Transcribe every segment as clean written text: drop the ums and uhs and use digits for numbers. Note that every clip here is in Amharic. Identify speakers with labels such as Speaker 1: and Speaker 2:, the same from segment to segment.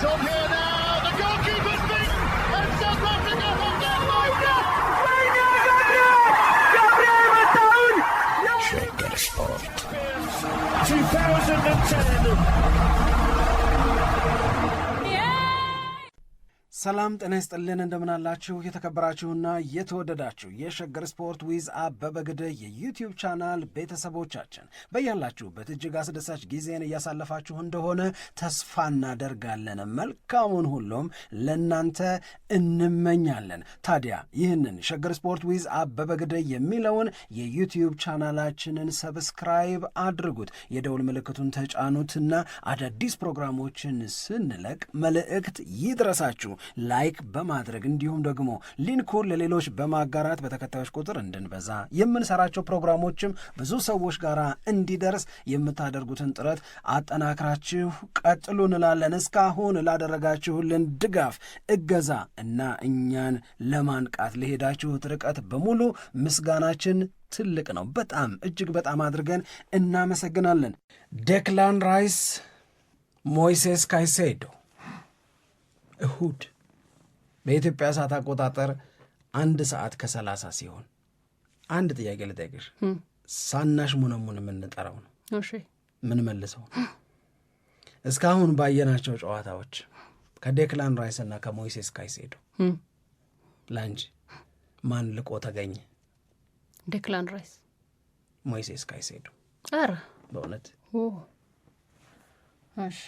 Speaker 1: It's on here now. The goalkeeper's beaten, and South Africa have done
Speaker 2: Shaker Sport
Speaker 1: 2010.
Speaker 3: ሰላም ጤና ይስጥልን እንደምናላችሁ የተከበራችሁና የተወደዳችሁ የሸገር ስፖርት ዊዝ አበበ ግደይ የዩቲዩብ ቻናል ቤተሰቦቻችን በያላችሁበት እጅግ አስደሳች ጊዜን እያሳለፋችሁ እንደሆነ ተስፋ እናደርጋለን። መልካሙን ሁሉም ለናንተ እንመኛለን። ታዲያ ይህንን ሸገር ስፖርት ዊዝ አበበ ግደይ የሚለውን የዩቲዩብ ቻናላችንን ሰብስክራይብ አድርጉት፣ የደውል ምልክቱን ተጫኑትና አዳዲስ ፕሮግራሞችን ስንለቅ መልእክት ይድረሳችሁ። ላይክ በማድረግ እንዲሁም ደግሞ ሊንኩን ለሌሎች በማጋራት በተከታዮች ቁጥር እንድንበዛ የምንሰራቸው ፕሮግራሞችም ብዙ ሰዎች ጋር እንዲደርስ የምታደርጉትን ጥረት አጠናክራችሁ ቀጥሉ እንላለን። እስካሁን ላደረጋችሁልን ድጋፍ፣ እገዛ እና እኛን ለማንቃት ለሄዳችሁት ርቀት በሙሉ ምስጋናችን ትልቅ ነው። በጣም እጅግ በጣም አድርገን እናመሰግናለን። ዴክላን ራይስ፣ ሞይሴስ ካይሴዶ እሁድ በኢትዮጵያ ሰዓት አቆጣጠር 1:30 ሲሆን አንድ ጥያቄ ልጠይቅሽ። ሳናሽ ሙነሙን የምንጠራው ነው።
Speaker 4: እሺ
Speaker 3: ምን መልሰው እስካሁን ባየናቸው ጨዋታዎች ከዴክላን ራይስ እና ከሞይሴስ ካይሴዶ ላንቺ ማን ልቆ ተገኘ?
Speaker 4: ዴክላን ራይስ፣
Speaker 3: ሞይሴስ ካይሴዶ?
Speaker 4: አረ
Speaker 3: በእውነት
Speaker 4: እሺ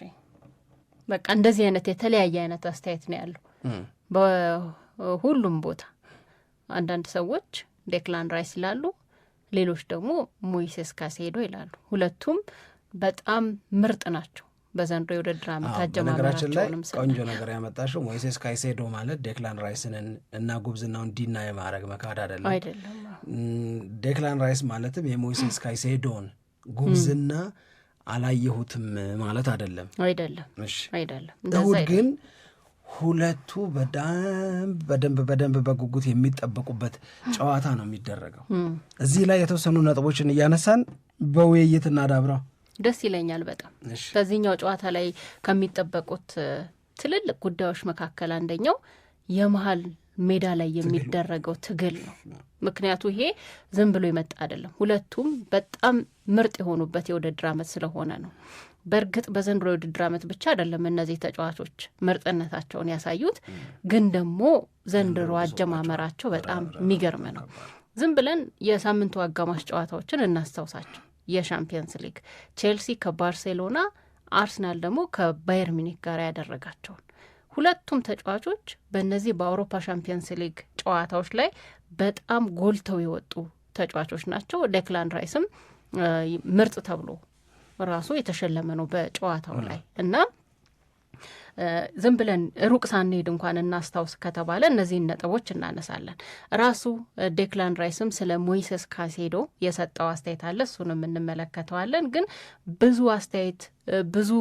Speaker 4: በቃ እንደዚህ አይነት የተለያየ አይነት አስተያየት ነው ያለው በሁሉም ቦታ። አንዳንድ ሰዎች ዴክላን ራይስ ይላሉ፣ ሌሎች ደግሞ ሞይሴስ ካይሴዶ ይላሉ። ሁለቱም በጣም ምርጥ ናቸው በዘንድሮው የውድድር ዓመት አጀማመራቸውንም።
Speaker 3: ቆንጆ ነገር ያመጣሽው ሞይሴስ ካይሴዶ ማለት ዴክላን ራይስን እና ጉብዝናውን ዲና የማድረግ መካድ አይደለም። ዴክላን ራይስ ማለትም የሞይሴስ ካይሴዶን ጉብዝና አላየሁትም ማለት አይደለም።
Speaker 4: አይደለም።
Speaker 3: እሁድ ግን ሁለቱ በደንብ በጉጉት የሚጠበቁበት ጨዋታ ነው የሚደረገው። እዚህ ላይ የተወሰኑ ነጥቦችን እያነሳን በውይይት እናዳብረው
Speaker 4: ደስ ይለኛል በጣም። በዚህኛው ጨዋታ ላይ ከሚጠበቁት ትልልቅ ጉዳዮች መካከል አንደኛው የመሃል ሜዳ ላይ የሚደረገው ትግል ነው። ምክንያቱ ይሄ ዝም ብሎ ይመጣ አይደለም። ሁለቱም በጣም ምርጥ የሆኑበት የውድድር ዓመት ስለሆነ ነው። በእርግጥ በዘንድሮ የውድድር ዓመት ብቻ አይደለም እነዚህ ተጫዋቾች ምርጥነታቸውን ያሳዩት፣ ግን ደግሞ ዘንድሮ አጀማመራቸው በጣም የሚገርም ነው። ዝም ብለን የሳምንቱ አጋማሽ ጨዋታዎችን እናስታውሳቸው። የሻምፒየንስ ሊግ ቼልሲ ከባርሴሎና፣ አርሰናል ደግሞ ከባየር ሚኒክ ጋር ያደረጋቸውን ሁለቱም ተጫዋቾች በእነዚህ በአውሮፓ ሻምፒየንስ ሊግ ጨዋታዎች ላይ በጣም ጎልተው የወጡ ተጫዋቾች ናቸው። ዴክላን ራይስም ምርጥ ተብሎ ራሱ የተሸለመ ነው በጨዋታው ላይ እና ዝም ብለን ሩቅ ሳንሄድ እንኳን እናስታውስ ከተባለ እነዚህን ነጥቦች እናነሳለን። ራሱ ዴክላን ራይስም ስለ ሞይሴስ ካይሴዶ የሰጠው አስተያየት አለ፣ እሱንም እንመለከተዋለን። ግን ብዙ አስተያየት ብዙ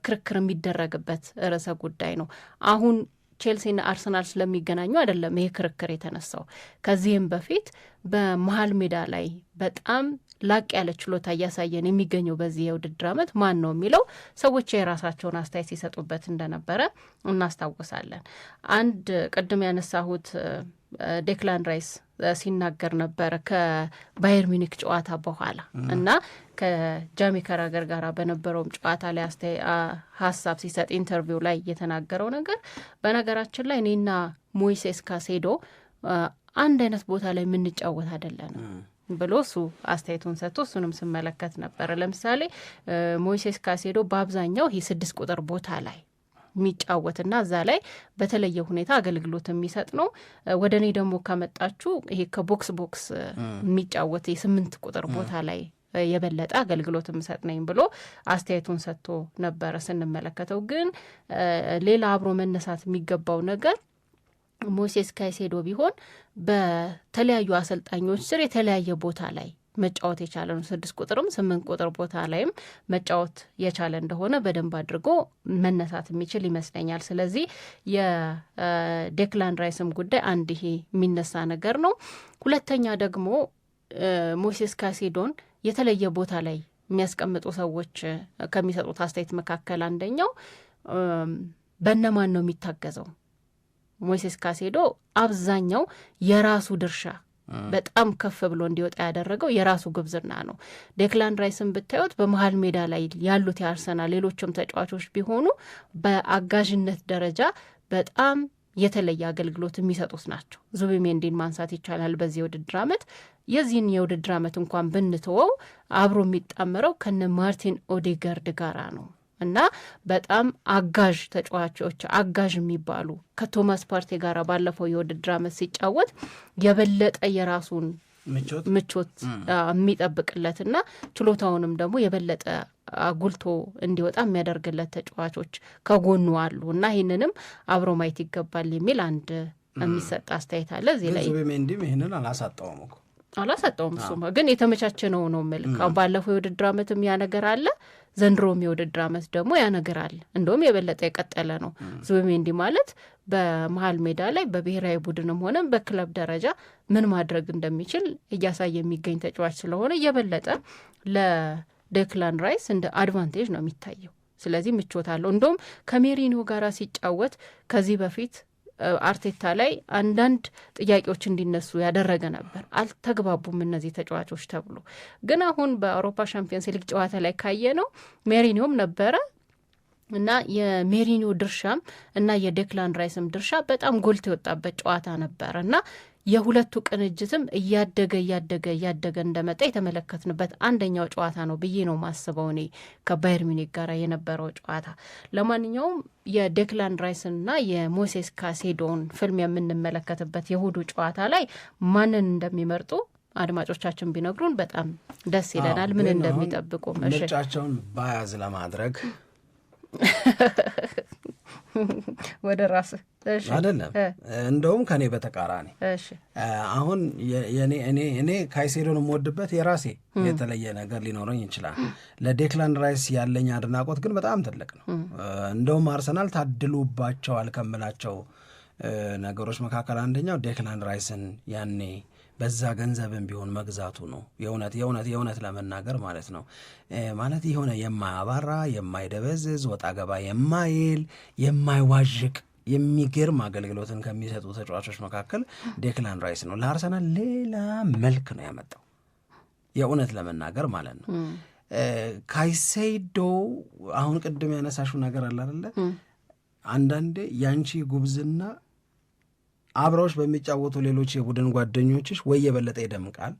Speaker 4: ክርክር የሚደረግበት ርዕሰ ጉዳይ ነው። አሁን ቼልሲና አርሰናል ስለሚገናኙ አይደለም ይሄ ክርክር የተነሳው። ከዚህም በፊት በመሀል ሜዳ ላይ በጣም ላቅ ያለ ችሎታ እያሳየን የሚገኘው በዚህ የውድድር ዓመት ማን ነው የሚለው ሰዎች የራሳቸውን አስተያየት ሲሰጡበት እንደነበረ እናስታውሳለን። አንድ ቅድም ያነሳሁት ዴክላን ራይስ ሲናገር ነበረ ከባየር ሚኒክ ጨዋታ በኋላ እና ከጃሚ ካራገር ጋር በነበረውም ጨዋታ ላይ ሀሳብ ሲሰጥ ኢንተርቪው ላይ የተናገረው ነገር በነገራችን ላይ እኔና ሞይሴስ ካይሴዶ አንድ አይነት ቦታ ላይ የምንጫወት አይደለንም ብሎ እሱ አስተያየቱን ሰጥቶ እሱንም ስመለከት ነበር። ለምሳሌ ሞይሴስ ካይሴዶ በአብዛኛው ይህ 6 ቁጥር ቦታ ላይ የሚጫወትና እዛ ላይ በተለየ ሁኔታ አገልግሎት የሚሰጥ ነው። ወደ እኔ ደግሞ ከመጣችሁ ይሄ ከቦክስ ቦክስ የሚጫወት የ8 ቁጥር ቦታ ላይ የበለጠ አገልግሎት የምሰጥ ነኝ ብሎ አስተያየቱን ሰጥቶ ነበረ ስንመለከተው። ግን ሌላ አብሮ መነሳት የሚገባው ነገር ሞይሴስ ካይሴዶ ቢሆን በተለያዩ አሰልጣኞች ስር የተለያየ ቦታ ላይ መጫወት የቻለ ነው። 6 ቁጥርም 8 ቁጥር ቦታ ላይም መጫወት የቻለ እንደሆነ በደንብ አድርጎ መነሳት የሚችል ይመስለኛል። ስለዚህ የዴክላን ራይስም ጉዳይ አንድ ይሄ የሚነሳ ነገር ነው። ሁለተኛ ደግሞ ሞይሴስ ካይሴዶን የተለየ ቦታ ላይ የሚያስቀምጡ ሰዎች ከሚሰጡት አስተያየት መካከል አንደኛው በእነማን ነው የሚታገዘው? ሞይሴስ ካይሴዶ አብዛኛው የራሱ ድርሻ በጣም ከፍ ብሎ እንዲወጣ ያደረገው የራሱ ጉብዝና ነው። ዴክላን ራይስን ብታዩት በመሀል ሜዳ ላይ ያሉት የአርሰናል ሌሎችም ተጫዋቾች ቢሆኑ በአጋዥነት ደረጃ በጣም የተለየ አገልግሎት የሚሰጡት ናቸው። ዙቢሜንዲን ማንሳት ይቻላል። በዚህ የውድድር ዓመት የዚህን የውድድር ዓመት እንኳን ብንተወው አብሮ የሚጣመረው ከነ ማርቲን ኦዴጋርድ ጋራ ነው እና በጣም አጋዥ ተጫዋቾች አጋዥ የሚባሉ ከቶማስ ፓርቴ ጋር ባለፈው የውድድር ዓመት ሲጫወት የበለጠ የራሱን ምቾት የሚጠብቅለትና ችሎታውንም ደግሞ የበለጠ አጉልቶ እንዲወጣ የሚያደርግለት ተጫዋቾች ከጎኑ አሉ እና ይህንንም አብሮ ማየት ይገባል የሚል አንድ የሚሰጥ አስተያየት አለ። እዚህ ላይ
Speaker 3: ዙቢሜንዲም ይህንን
Speaker 4: አላሳጣውም እሱማ ግን የተመቻቸ ነው መልክ ባለፈው የውድድር ዓመትም ያ ነገር አለ፣ ዘንድሮም የውድድር ዓመት ደግሞ ያ ነገር አለ። እንደውም የበለጠ የቀጠለ ነው። ዙቢሜንዲ ማለት በመሀል ሜዳ ላይ በብሔራዊ ቡድንም ሆነ በክለብ ደረጃ ምን ማድረግ እንደሚችል እያሳየ የሚገኝ ተጫዋች ስለሆነ የበለጠ ለዴክላን ራይስ እንደ አድቫንቴጅ ነው የሚታየው። ስለዚህ ምቾት አለው። እንደውም ከሜሪኒዮ ጋር ሲጫወት ከዚህ በፊት አርቴታ ላይ አንዳንድ ጥያቄዎች እንዲነሱ ያደረገ ነበር። አልተግባቡም እነዚህ ተጫዋቾች ተብሎ። ግን አሁን በአውሮፓ ሻምፒዮንስ ሊግ ጨዋታ ላይ ካየ ነው ሜሪኒዮም ነበረ እና የሜሪኒዮ ድርሻም እና የዴክላን ራይስም ድርሻ በጣም ጎልቶ የወጣበት ጨዋታ ነበር እና የሁለቱ ቅንጅትም እያደገ እንደመጣ የተመለከትንበት አንደኛው ጨዋታ ነው ብዬ ነው ማስበው እኔ ከባየር ሚኒክ ጋር የነበረው ጨዋታ። ለማንኛውም የዴክላን ራይስና የሞይሴስ ካይሴዶን ፊልም የምንመለከትበት የእሁዱ ጨዋታ ላይ ማንን እንደሚመርጡ አድማጮቻችን ቢነግሩን በጣም ደስ ይለናል። ምን እንደሚጠብቁ
Speaker 3: ምርጫቸውን ባያዝ ለማድረግ
Speaker 4: ወደ ራስ
Speaker 3: አይደለም እንደውም ከኔ በተቃራኒ አሁን እኔ ካይሴዶን የምወድበት የራሴ የተለየ ነገር ሊኖረኝ ይችላል። ለዴክላን ራይስ ያለኝ አድናቆት ግን በጣም ትልቅ ነው። እንደውም አርሰናል ታድሉባቸዋል ከምላቸው ነገሮች መካከል አንደኛው ዴክላን ራይስን ያኔ በዛ ገንዘብን ቢሆን መግዛቱ ነው። የእውነት ለመናገር ማለት ነው ማለት የሆነ የማያባራ የማይደበዝዝ ወጣ ገባ የማይል የማይዋዥቅ የሚገርም አገልግሎትን ከሚሰጡ ተጫዋቾች መካከል ዴክላን ራይስ ነው። ለአርሰናል ሌላ መልክ ነው ያመጣው የእውነት ለመናገር ማለት ነው። ካይሴዶ አሁን ቅድም ያነሳሽው ነገር አለ አይደለ? አንዳንዴ ያንቺ ጉብዝና አብረውሽ በሚጫወቱ ሌሎች የቡድን ጓደኞችሽ ወይ የበለጠ ይደምቃል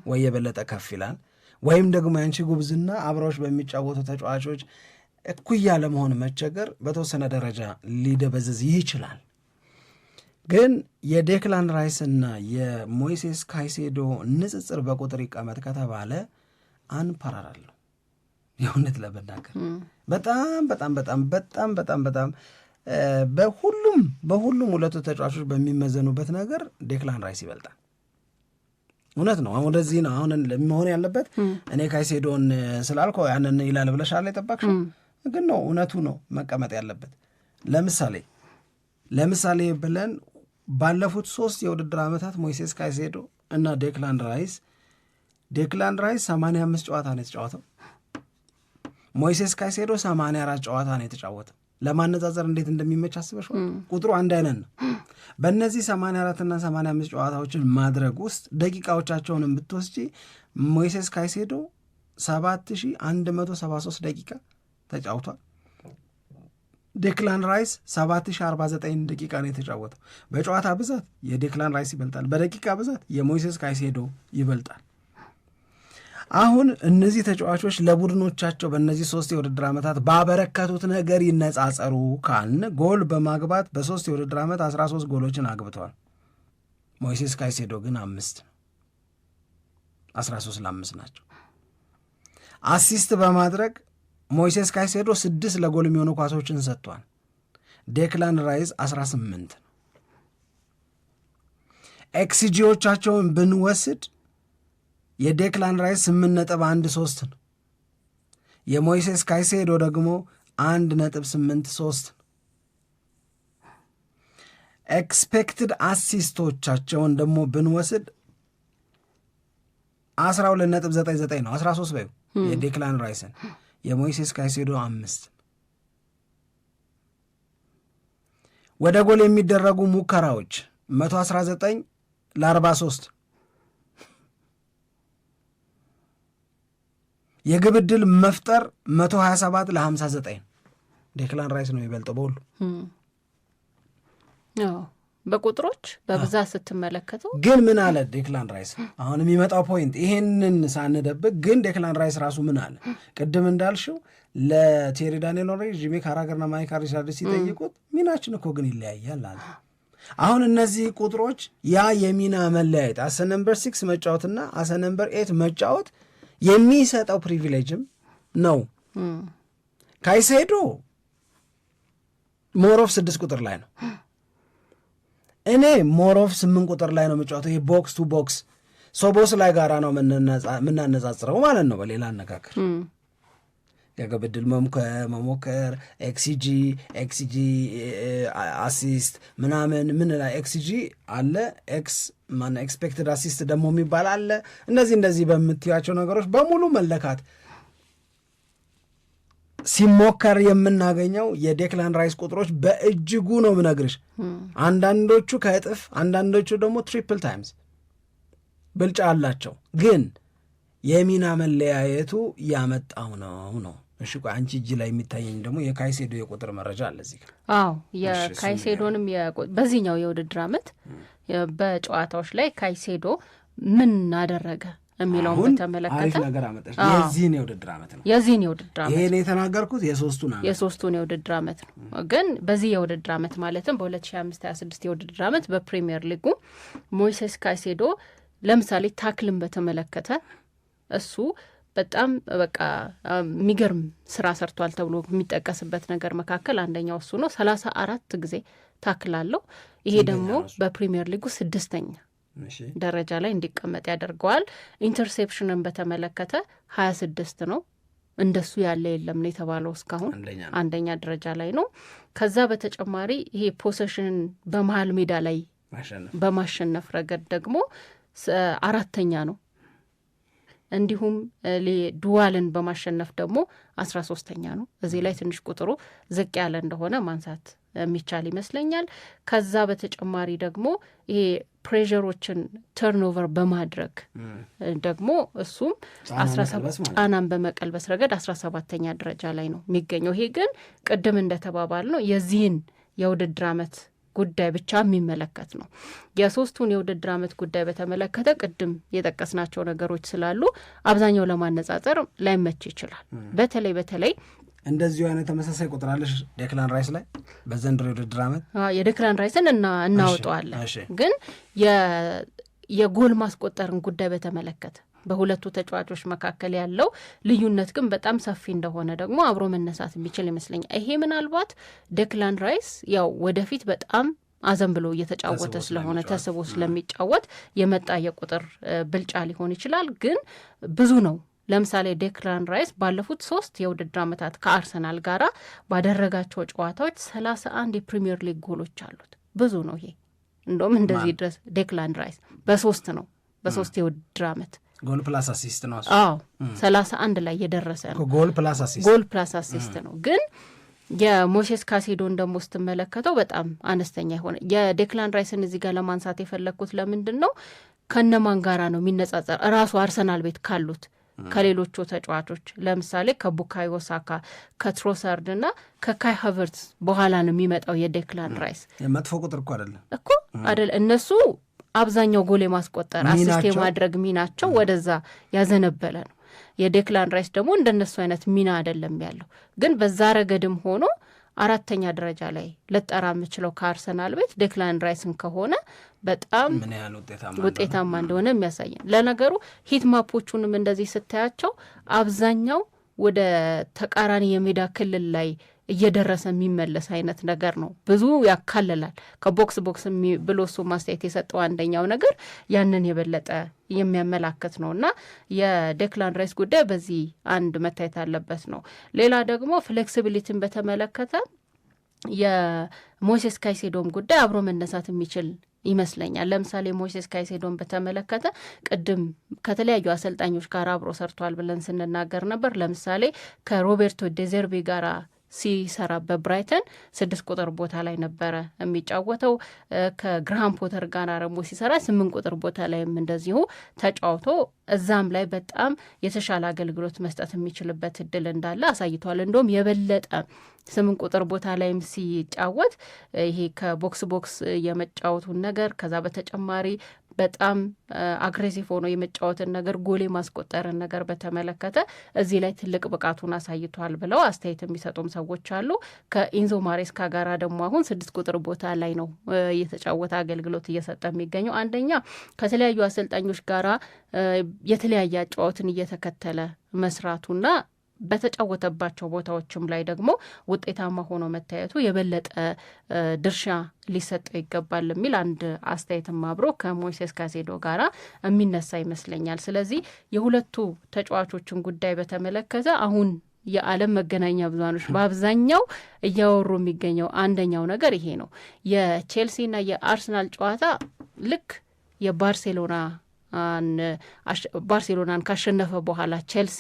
Speaker 3: ወይ የበለጠ ከፍ ይላል፣ ወይም ደግሞ ያንቺ ጉብዝና አብረውሽ በሚጫወቱ ተጫዋቾች እኩያ ለመሆን መቸገር በተወሰነ ደረጃ ሊደበዝዝ ይችላል። ግን የዴክላን ራይስና የሞይሴስ ካይሴዶ ንጽጽር በቁጥር ይቀመጥ ከተባለ አንፓራራል ነው የእውነት ለመናገር በጣም በጣም በጣም በጣም በጣም በጣም በሁሉም ሁለቱ ተጫዋቾች በሚመዘኑበት ነገር ዴክላን ራይስ ይበልጣል። እውነት ነው። አሁን ወደዚህ ነው አሁን መሆን ያለበት። እኔ ካይሴዶን ስላልኩ ያንን ይላል ብለሻል የጠበቅሽው ግን ነው እውነቱ ነው መቀመጥ ያለበት። ለምሳሌ ብለን ባለፉት 3 የውድድር ዓመታት ሞይሴስ ካይሴዶ እና ዴክላን ራይስ 85 ጨዋታ ነው የተጫወተው። ሞይሴስ ካይሴዶ 84 ጨዋታ ነው የተጫወተው። ለማነጻጸር እንዴት እንደሚመች አስበሽው? ቁጥሩ አንድ አይነት ነው። በእነዚህ 84 እና 85 ጨዋታዎችን ማድረግ ውስጥ ደቂቃዎቻቸውን ብትወስጂ ሞይሴስ ካይሴዶ 7173 ደቂቃ ተጫውቷል። ዴክላን ራይስ 7049 ደቂቃ ነው የተጫወተው። በጨዋታ ብዛት የዴክላን ራይስ ይበልጣል፣ በደቂቃ ብዛት የሞይሴስ ካይሴዶ ይበልጣል። አሁን እነዚህ ተጫዋቾች ለቡድኖቻቸው በእነዚህ 3 የውድድር ዓመታት ባበረከቱት ነገር ይነጻጸሩ ካልን ጎል በማግባት በ3 የውድድር ዓመት 13 ጎሎችን አግብተዋል። ሞይሴስ ካይሴዶ ግን 5 13 ለ5 ናቸው። አሲስት በማድረግ ሞይሴስ ካይሴዶ 6 ለጎል የሚሆኑ ኳሶችን ሰጥቷል። ዴክላን ራይስ 18። ኤክስጂዎቻቸውን ብንወስድ የዴክላን ራይስ 8.13 ነው። የሞይሴስ ካይሴዶ ደግሞ 1.83 ነው። ኤክስፔክትድ አሲስቶቻቸውን ደግሞ ብንወስድ 12.99 ነው። 13 በዩ የዴክላን ራይስን፣ የሞይሴስ ካይሴዶ 5። ወደ ጎል የሚደረጉ ሙከራዎች 119 ለ43፣ የግብ ዕድል መፍጠር 127 ለ59። ዴክላን ራይስ ነው የሚበልጠው በሁሉ
Speaker 4: በቁጥሮች በብዛት ስትመለከተው።
Speaker 3: ግን ምን አለ ዴክላን ራይስ? አሁን የሚመጣው ፖይንት ይሄንን ሳንደብቅ ግን ዴክላን ራይስ ራሱ ምን አለ? ቅድም እንዳልሽው ለቴሪ ዳንኤል ኦንሪ፣ ጂሚ ካራገርና ማይክ ሪቻርድስ ሲጠይቁት ሚናችን እኮ ግን ይለያያል አለ። አሁን እነዚህ ቁጥሮች ያ የሚና መለያየት አሰ ነምበር 6 መጫወትና አሰ ነምበር 8 መጫወት የሚሰጠው ፕሪቪሌጅም ነው። ካይሴዶ ሞሮፍ 6 ቁጥር ላይ ነው፣ እኔ ሞሮፍ 8 ቁጥር ላይ ነው የምጫወተው። ይሄ ቦክስ ቱ ቦክስ ሶቦስ ላይ ጋራ ነው የምናነጻጽረው ማለት ነው። በሌላ አነጋገር የግብ ዕድል መሞከር ኤክሲጂ አሲስት ምናምን ምን ላይ ኤክሲጂ አለ፣ ኤክስፔክትድ አሲስት ደግሞ የሚባል አለ። እንደዚህ በምትያቸው ነገሮች በሙሉ መለካት ሲሞከር የምናገኘው የዴክላን ራይስ ቁጥሮች በእጅጉ ነው ምነግርሽ። አንዳንዶቹ ከእጥፍ አንዳንዶቹ ደግሞ ትሪፕል ታይምስ ብልጫ አላቸው። ግን የሚና መለያየቱ ያመጣው ነው። እሺ አንቺ እጅ ላይ የሚታየኝ ደግሞ የካይሴዶ የቁጥር መረጃ አለ እዚህ ጋር።
Speaker 4: አዎ የካይሴዶንም በዚህኛው የውድድር ዓመት በጨዋታዎች ላይ ካይሴዶ ምን አደረገ የሚለውን በተመለከተ
Speaker 3: አሪፍ ነገር አመጣሽ። የዚህን የውድድር ዓመት ነው ይሄን የተናገርኩት የሶስቱን
Speaker 4: የውድድር ዓመት ነው። ግን በዚህ የውድድር ዓመት ማለትም በ2025/26 የውድድር ዓመት በፕሪሚየር ሊጉ ሞይሴስ ካይሴዶ ለምሳሌ ታክልን በተመለከተ እሱ በጣም በቃ የሚገርም ስራ ሰርቷል ተብሎ የሚጠቀስበት ነገር መካከል አንደኛው እሱ ነው። 34 ጊዜ ታክል አለው። ይሄ ደግሞ በፕሪሚየር ሊጉ 6ኛ ደረጃ ላይ እንዲቀመጥ ያደርገዋል። ኢንተርሴፕሽንን በተመለከተ 26 ነው። እንደሱ ያለ የለም ነው የተባለው። እስካሁን አንደኛ ደረጃ ላይ ነው። ከዛ በተጨማሪ ይሄ ፖሴሽንን በመሀል ሜዳ ላይ በማሸነፍ ረገድ ደግሞ 4ኛ ነው። እንዲሁም ዱዋልን በማሸነፍ ደግሞ 13ኛ ነው። እዚህ ላይ ትንሽ ቁጥሩ ዝቅ ያለ እንደሆነ ማንሳት የሚቻል ይመስለኛል። ከዛ በተጨማሪ ደግሞ ይሄ ፕሬዠሮችን ተርንኦቨር በማድረግ ደግሞ እሱም ጫናን በመቀልበስ ረገድ 17ኛ ደረጃ ላይ ነው የሚገኘው። ይሄ ግን ቅድም እንደተባባል ነው የዚህን የውድድር ዓመት ጉዳይ ብቻ የሚመለከት ነው። የሶስቱን የውድድር ዓመት ጉዳይ በተመለከተ ቅድም የጠቀስናቸው ነገሮች ስላሉ አብዛኛው ለማነጻጸር ላይመች ይችላል። በተለይ
Speaker 3: እንደዚሁ አይነት ተመሳሳይ ቁጥር አለሽ ዴክላን ራይስ ላይ በዘንድሮ የውድድር ዓመት
Speaker 4: የዴክላን ራይስን እናወጣዋለን። ግን የጎል ማስቆጠርን ጉዳይ በተመለከተ በሁለቱ ተጫዋቾች መካከል ያለው ልዩነት ግን በጣም ሰፊ እንደሆነ ደግሞ አብሮ መነሳት የሚችል ይመስለኛል። ይሄ ምናልባት ዴክላን ራይስ ያው ወደፊት በጣም አዘን ብሎ እየተጫወተ ስለሆነ ተስቦ ስለሚጫወት የመጣ የቁጥር ብልጫ ሊሆን ይችላል። ግን ብዙ ነው። ለምሳሌ ዴክላን ራይስ ባለፉት 3 የውድድር ዓመታት ከአርሰናል ጋር ባደረጋቸው ጨዋታዎች 31 የፕሪሚየር ሊግ ጎሎች አሉት። ብዙ ነው ይሄ። እንደውም እንደዚህ ድረስ ዴክላን ራይስ በ3 የውድድር ዓመት
Speaker 3: ጎል ፕላስ አሲስት ነው።
Speaker 4: 31 ላይ የደረሰ ነው።
Speaker 3: ጎል ፕላስ
Speaker 4: አሲስት ነው። ግን የሞሴስ ካይሴዶን ደግሞ ስትመለከተው በጣም አነስተኛ የሆነ የዴክላን ራይስን እዚህ ጋር ለማንሳት የፈለግኩት ለምንድን ነው ከነማን ጋራ ነው የሚነጻጸር ራሱ አርሰናል ቤት ካሉት ከሌሎቹ ተጫዋቾች ለምሳሌ ከቡካዮ ሳካ ከትሮሳርድ እና ከካይ ሃቨርትዝ በኋላ ነው የሚመጣው የዴክላን ራይስ።
Speaker 3: መጥፎ ቁጥር እኮ
Speaker 4: አይደል እነሱ አብዛኛው ጎል የማስቆጠር አሲስት የማድረግ ሚናቸው ወደዛ ያዘነበለ ነው። የዴክላን ራይስ ደግሞ እንደነሱ አይነት ሚና አይደለም ያለው። ግን በዛ ረገድም ሆኖ 4ኛ ደረጃ ላይ ልጠራ የምችለው ከአርሰናል ቤት ዴክላን ራይስን ከሆነ በጣም ውጤታማ እንደሆነ የሚያሳየን። ለነገሩ ሂት ማፖቹንም እንደዚህ ስታያቸው አብዛኛው ወደ ተቃራኒ የሜዳ ክልል ላይ እየደረሰ የሚመለስ አይነት ነገር ነው። ብዙ ያካልላል። ከቦክስ ብሎ እሱ ማስተያየት የሰጠው አንደኛው ነገር ያንን የበለጠ የሚያመላክት ነው እና የዴክላን ራይስ ጉዳይ በዚህ አንድ መታየት አለበት ነው። ሌላ ደግሞ ፍሌክሲቢሊቲን በተመለከተ የሞይሴስ ካይሴዶም ጉዳይ አብሮ መነሳት የሚችል ይመስለኛል። ለምሳሌ ሞይሴስ ካይሴዶን በተመለከተ ቅድም ከተለያዩ አሰልጣኞች ጋር አብሮ ሰርቷል ብለን ስንናገር ነበር። ለምሳሌ ከሮቤርቶ ዴዘርቢ ጋር ሲሰራ በብራይተን 6 ቁጥር ቦታ ላይ ነበረ የሚጫወተው። ከግርሃም ፖተር ጋር ደግሞ ሲሰራ 8 ቁጥር ቦታ ላይም እንደዚሁ ተጫውቶ እዛም ላይ በጣም የተሻለ አገልግሎት መስጠት የሚችልበት እድል እንዳለ አሳይቷል። እንደውም የበለጠ 8 ቁጥር ቦታ ላይም ሲጫወት ይሄ ከቦክስ ቦክስ የመጫወቱን ነገር ከዛ በተጨማሪ በጣም አግሬሲቭ ሆኖ የመጫወትን ነገር ጎል ማስቆጠርን ነገር በተመለከተ እዚህ ላይ ትልቅ ብቃቱን አሳይቷል ብለው አስተያየት የሚሰጡም ሰዎች አሉ። ከኢንዞ ማሬስካ ጋራ ደግሞ አሁን 6 ቁጥር ቦታ ላይ ነው እየተጫወተ አገልግሎት እየሰጠ የሚገኘው። አንደኛ ከተለያዩ አሰልጣኞች ጋራ የተለያየ አጫወትን እየተከተለ መስራቱና በተጫወተባቸው ቦታዎችም ላይ ደግሞ ውጤታማ ሆኖ መታየቱ የበለጠ ድርሻ ሊሰጠው ይገባል የሚል አንድ አስተያየትም አብሮ ከሞይሴስ ካይሴዶ ጋራ የሚነሳ ይመስለኛል። ስለዚህ የሁለቱ ተጫዋቾችን ጉዳይ በተመለከተ አሁን የዓለም መገናኛ ብዙሃኖች በአብዛኛው እያወሩ የሚገኘው አንደኛው ነገር ይሄ ነው። የቼልሲና የአርሰናል ጨዋታ ልክ ባርሴሎናን ካሸነፈ በኋላ ቼልሲ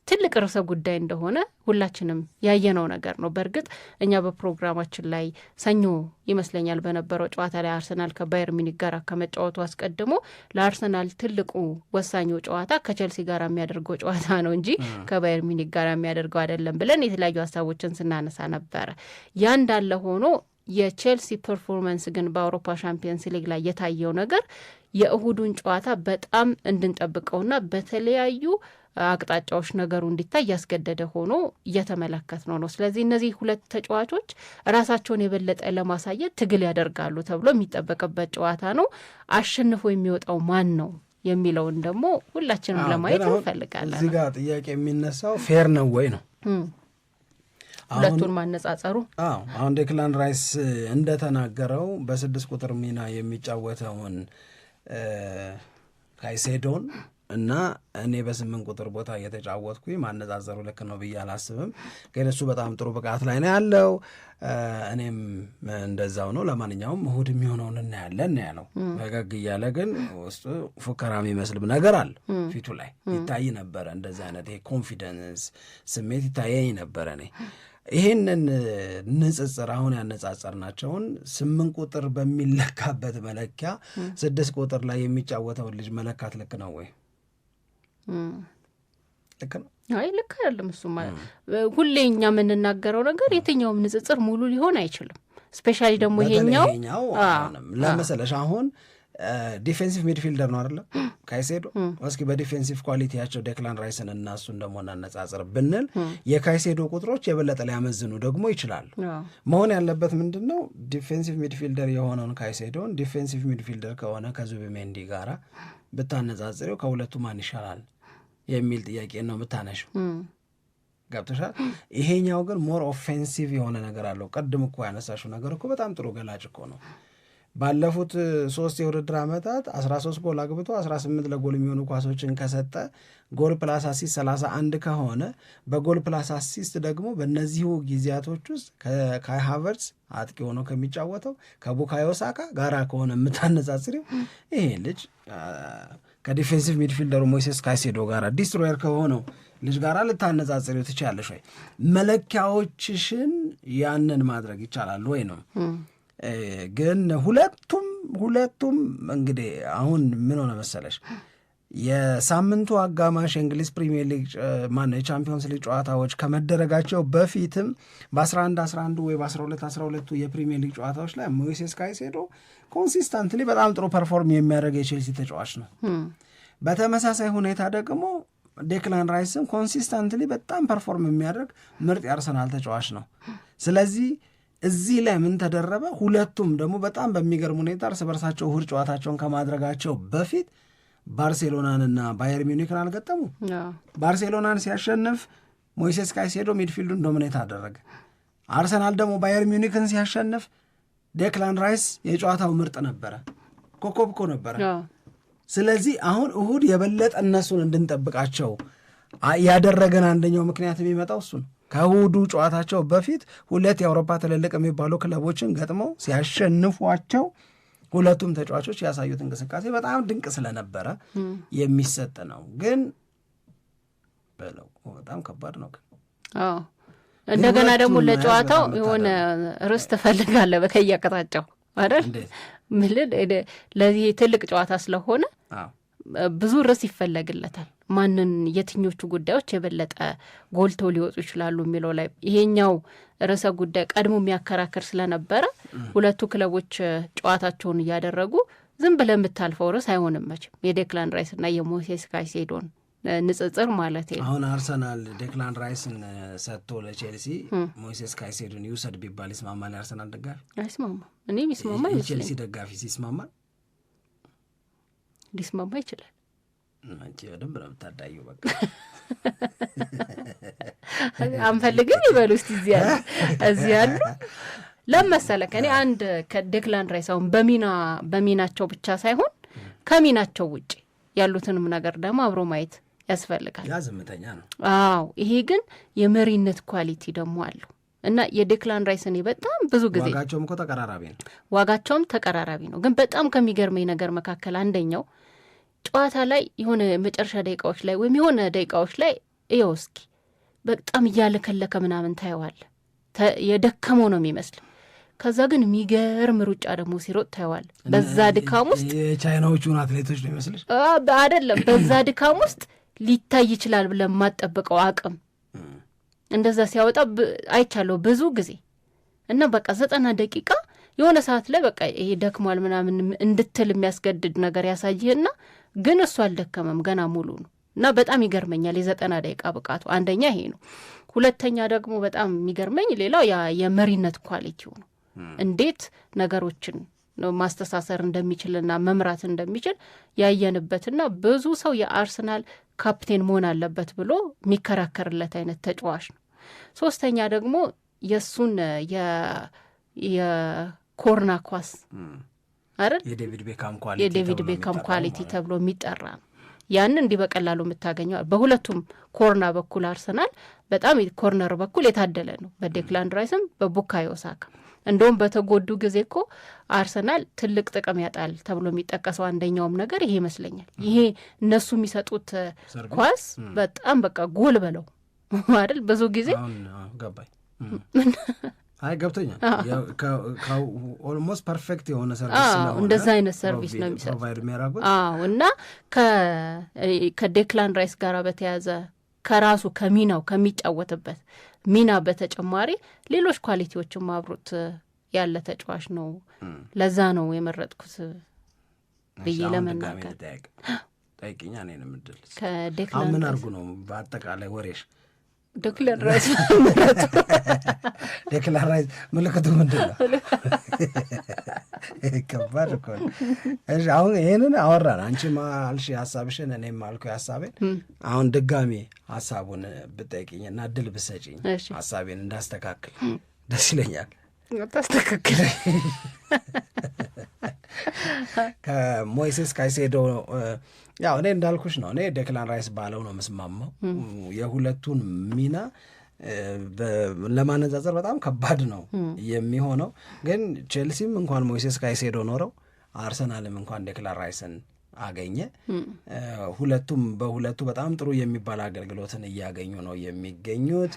Speaker 4: ትልቅ ርዕሰ ጉዳይ እንደሆነ ሁላችንም ያየነው ነገር ነው። በእርግጥ እኛ በፕሮግራማችን ላይ ሰኞ ይመስለኛል በነበረው ጨዋታ ላይ አርሰናል ከባየር ሚኒክ ጋር ከመጫወቱ አስቀድሞ ለአርሰናል ትልቁ ወሳኙ ጨዋታ ከቼልሲ ጋር የሚያደርገው ጨዋታ ነው እንጂ ከባየር ሚኒክ ጋር የሚያደርገው አይደለም ብለን የተለያዩ ሀሳቦችን ስናነሳ ነበረ። ያ እንዳለ ሆኖ የቼልሲ ፐርፎርማንስ ግን በአውሮፓ ሻምፒየንስ ሊግ ላይ የታየው ነገር የእሁዱን ጨዋታ በጣም እንድንጠብቀውና በተለያዩ አቅጣጫዎች ነገሩ እንዲታይ ያስገደደ ሆኖ እየተመለከት ነው። ስለዚህ እነዚህ ሁለት ተጫዋቾች ራሳቸውን የበለጠ ለማሳየት ትግል ያደርጋሉ ተብሎ የሚጠበቅበት ጨዋታ ነው። አሸንፎ የሚወጣው ማን ነው የሚለውን ደግሞ ሁላችንም ለማየት እንፈልጋለን።
Speaker 3: እዚህ ጋር ጥያቄ የሚነሳው ፌር ነው ወይ ነው
Speaker 4: ሁለቱን ማነጻጸሩ።
Speaker 3: አሁን ዴክላን ራይስ እንደተናገረው በ6 ቁጥር ሚና የሚጫወተውን ካይሴዶን እና እኔ በ8 ቁጥር ቦታ እየተጫወትኩኝ ማነጻጸሩ ልክ ነው ብዬ አላስብም። ግን እሱ በጣም ጥሩ ብቃት ላይ ነው ያለው፣ እኔም እንደዛው ነው። ለማንኛውም እሁድ የሚሆነውን እናያለን ያለው ፈገግ እያለ ግን ውስጡ ፉከራ የሚመስልም ነገር አለ ፊቱ ላይ ይታይ ነበረ። እንደዚህ አይነት ኮንፊደንስ ስሜት ይታየኝ ነበረ። እኔ ይህንን ንጽጽር አሁን ያነጻጸርናቸውን 8 ቁጥር በሚለካበት መለኪያ 6 ቁጥር ላይ የሚጫወተውን ልጅ መለካት ልክ ነው ወይ? ልክ ነው?
Speaker 4: አይ ልክ አይደለም። እሱማ ሁሌ እኛ የምንናገረው ነገር የትኛውም ንጽጽር ሙሉ ሊሆን አይችልም። ስፔሻሊ ደግሞ ይሄኛው
Speaker 3: ለመሰለሽ አሁን ዲፌንሲቭ ሚድፊልደር ነው አይደለም ካይሴዶ። እስኪ በዲፌንሲቭ ኳሊቲያቸው ዴክላን ራይስን እና እሱን ደግሞ እናነጻጽር ብንል የካይሴዶ ቁጥሮች የበለጠ ሊያመዝኑ ደግሞ ይችላሉ። መሆን ያለበት ምንድን ነው? ዲፌንሲቭ ሚድፊልደር የሆነውን ካይሴዶን ዲፌንሲቭ ሚድፊልደር ከሆነ ከዙቢሜንዲ ጋራ ብታነጻጽሪው ከሁለቱ ማን ይሻላል የሚል ጥያቄ ነው የምታነሽው። ገብቶሻል? ይሄኛው ግን ሞር ኦፌንሲቭ የሆነ ነገር አለው። ቀድም እኮ ያነሳሽው ነገር እኮ በጣም ጥሩ ገላጭ እኮ ነው። ባለፉት 3 የውድድር ዓመታት 13 ጎል አግብቶ 18 ለጎል የሚሆኑ ኳሶችን ከሰጠ ጎል ፕላስ አሲስት 31 ከሆነ በጎል ፕላስ አሲስት ደግሞ በእነዚሁ ጊዜያቶች ውስጥ ከካይ ሃቨርትዝ አጥቂ ሆኖ ከሚጫወተው ከቡካዮ ሳካ ጋራ ከሆነ የምታነጻጽሪው ይሄ ልጅ ከዲፌንሲቭ ሚድፊልደሩ ሞይሴስ ካይሴዶ ጋር ዲስትሮየር ከሆነው ልጅ ጋር ልታነጻጽሪው ትችላለሽ ወይ? መለኪያዎችሽን ያንን ማድረግ ይቻላል ወይ ነው። ግን ሁለቱም እንግዲህ አሁን ምን ሆነ መሰለሽ የሳምንቱ አጋማሽ የእንግሊዝ ፕሪሚየር ሊግ ማነው የቻምፒዮንስ ሊግ ጨዋታዎች ከመደረጋቸው በፊትም በ11 ወይ በ12 የፕሪሚየር ሊግ ጨዋታዎች ላይ ሞይሴስ ካይሴዶ ኮንሲስታንትሊ በጣም ጥሩ ፐርፎርም የሚያደርግ የቼልሲ ተጫዋች ነው። በተመሳሳይ ሁኔታ ደግሞ ዴክላን ራይስም ኮንሲስታንትሊ በጣም ፐርፎርም የሚያደርግ ምርጥ የአርሰናል ተጫዋች ነው። ስለዚህ እዚህ ላይ ምን ተደረበ? ሁለቱም ደግሞ በጣም በሚገርም ሁኔታ እርስ በርሳቸው እሁድ ጨዋታቸውን ከማድረጋቸው በፊት ባርሴሎናንና ባየር ሚኒክን አልገጠሙ። ባርሴሎናን ሲያሸንፍ ሞይሴስ ካይሴዶ ሚድፊልዱን ዶሚኔት አደረገ። አርሰናል ደግሞ ባየር ሚኒክን ሲያሸንፍ ዴክላን ራይስ የጨዋታው ምርጥ ነበረ፣ ኮከብ እኮ ነበረ። ስለዚህ አሁን እሁድ የበለጠ እነሱን እንድንጠብቃቸው ያደረገን አንደኛው ምክንያት የሚመጣው እሱ ነው። ከእሁዱ ጨዋታቸው በፊት 2 የአውሮፓ ትልልቅ የሚባሉ ክለቦችን ገጥመው ሲያሸንፏቸው ሁለቱም ተጫዋቾች ያሳዩት እንቅስቃሴ በጣም ድንቅ ስለነበረ የሚሰጥ ነው። ግን በለው በጣም ከባድ ነው። ግን
Speaker 4: እንደገና ደግሞ ለጨዋታው የሆነ ርዕስ ትፈልጋለህ በከያቀጣጫው አይደል ለዚህ ትልቅ ጨዋታ ስለሆነ ብዙ ርዕስ ይፈለግለታል። ማንን የትኞቹ ጉዳዮች የበለጠ ጎልተው ሊወጡ ይችላሉ የሚለው ላይ ይሄኛው ርዕሰ ጉዳይ ቀድሞ የሚያከራክር ስለነበረ ሁለቱ ክለቦች ጨዋታቸውን እያደረጉ ዝም ብለህ የምታልፈው ርዕስ አይሆንም መቼም የዴክላን ራይስ እና የሞይሴስ ካይሴዶን ንጽጽር ማለት ነው።
Speaker 3: አሁን አርሰናል ዴክላን ራይስን ሰጥቶ ለቼልሲ ሞይሴስ ካይሴዶን ይውሰድ ቢባል ይስማማል? የአርሰናል ደጋፊ አይስማማም።
Speaker 4: እኔ ይስማማ ይመስለኛል።
Speaker 3: የቼልሲ ደጋፊ ሲስማማ
Speaker 4: ሊስማማ ይችላል።
Speaker 3: አንቺ በደንብ ነው የምታዳየው። በቃ
Speaker 4: አንፈልግም ይበሉ እስቲ እዚህ ያሉ ለመሰለህ እኔ አንድ ከዴክላን ራይስ አሁን በሚናቸው ብቻ ሳይሆን ከሚናቸው ውጪ ያሉትንም ነገር ደግሞ አብሮ ማየት ያስፈልጋል።
Speaker 3: ያ ዝምተኛ ነው።
Speaker 4: አዎ ይሄ ግን የመሪነት ኳሊቲ ደግሞ አለው እና የዴክላን ራይስ እኔ በጣም ብዙ ጊዜ
Speaker 3: ዋጋቸውም እኮ ተቀራራቢ ነው። ግን በጣም ከሚገርመኝ ነገር መካከል አንደኛው ጨዋታ ላይ የሆነ መጨረሻ ደቂቃዎች ላይ ወይም የሆነ ደቂቃዎች ላይ እስኪ በጣም እያለከለከ ምናምን ታየዋል። የደከመው ነው የሚመስል። ከዛ ግን የሚገርም ሩጫ ደግሞ ሲሮጥ ታየዋል። በዛ ድካም ውስጥ የቻይናዎቹን አትሌቶች ነው ይመስልሽ?
Speaker 4: አይደለም፣ በዛ ድካም ውስጥ ሊታይ ይችላል ብለን የማጠብቀው አቅም እንደዛ ሲያወጣ አይቻለሁ ብዙ ጊዜ እና በቃ 90 ደቂቃ የሆነ ሰዓት ላይ በቃ ይሄ ደክሟል ምናምን እንድትል የሚያስገድድ ነገር ያሳይህና ግን እሱ አልደከመም፣ ገና ሙሉ ነው እና በጣም ይገርመኛል የ90 ደቂቃ ብቃቱ። አንደኛ ይሄ ነው። ሁለተኛ ደግሞ በጣም የሚገርመኝ ሌላው የመሪነት ኳሊቲው ነው። እንዴት ነገሮችን ማስተሳሰር እንደሚችልና መምራት እንደሚችል ያየንበትና ብዙ ሰው የአርሰናል ካፕቴን መሆን አለበት ብሎ የሚከራከርለት አይነት ተጫዋች ነው። ሶስተኛ ደግሞ የእሱን የኮርና ኳስ አይደል የዴቪድ ቤካም ኳሊቲ ተብሎ የሚጠራ ነው። ያን እንዲህ በቀላሉ የምታገኘው በሁለቱም ኮርና በኩል አርሰናል በጣም ኮርነር በኩል የታደለ ነው፣ በዴክላን ራይስም በቡካዮ ሳካ። እንደውም በተጎዱ ጊዜ እኮ አርሰናል ትልቅ ጥቅም ያጣል ተብሎ የሚጠቀሰው አንደኛውም ነገር ይሄ ይመስለኛል። ይሄ እነሱ የሚሰጡት ኳስ በጣም በቃ ጎል በለው አይደል ብዙ ጊዜ
Speaker 3: ገባኝ። አይ ገብቶኛል። ኦልሞስት ፐርፌክት የሆነ ሰርቪስ ነው።
Speaker 4: እንደዛ አይነት ሰርቪስ ነው የሚሰጡት። እና ከዴክላን ራይስ ጋር በተያዘ ከራሱ ከሚናው ከሚጫወትበት ሚና በተጨማሪ ሌሎች ኳሊቲዎችም አብሮት ያለ ተጫዋች ነው። ለዛ ነው የመረጥኩት ብዬ ለመናገር።
Speaker 3: ጠይቅኛ እኔ ነው የምድል
Speaker 4: ከዴክላን
Speaker 3: ምን አድርጉ ነው በአጠቃላይ ወሬሽ?
Speaker 4: ዴክላን ራይስ
Speaker 3: ዴክላን ራይስ ምልክቱ ምንድን ነው? ከባድ እኮ ነው። እሺ አሁን ይሄንን አወራን። አንቺም አልሽ ሀሳብሽን፣ እኔም አልኩ ሀሳቤን። አሁን ድጋሚ ሀሳቡን ብጠይቅኝና እድል ብሰጪኝ ሀሳቤን እንዳስተካክል ደስ ይለኛል።
Speaker 4: ታስተካክል።
Speaker 3: ከሞይሴስ ካይሴዶ ያው እኔ እንዳልኩሽ ነው። እኔ ዴክላን ራይስ ባለው ነው መስማማው። የሁለቱን ሚና ለማነጻጸር በጣም ከባድ ነው የሚሆነው። ግን ቼልሲም እንኳን ሞይሴስ ካይሴዶ ኖረው አርሰናልም እንኳን ዴክላን ራይስን አገኘ። ሁለቱም በሁለቱ በጣም ጥሩ የሚባል አገልግሎትን እያገኙ ነው የሚገኙት።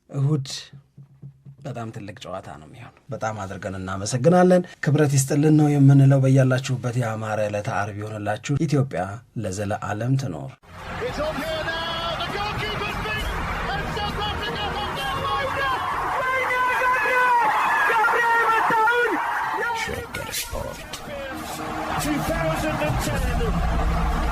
Speaker 3: እሁድ በጣም ትልቅ ጨዋታ ነው የሚሆነው። በጣም አድርገን እናመሰግናለን። ክብረት ይስጥልን ነው የምንለው። በያላችሁበት የአማረ ዕለተ ዓርብ ይሆንላችሁ። ኢትዮጵያ ለዘለዓለም ትኖር።
Speaker 2: ሸገር ስፖርት
Speaker 1: 2010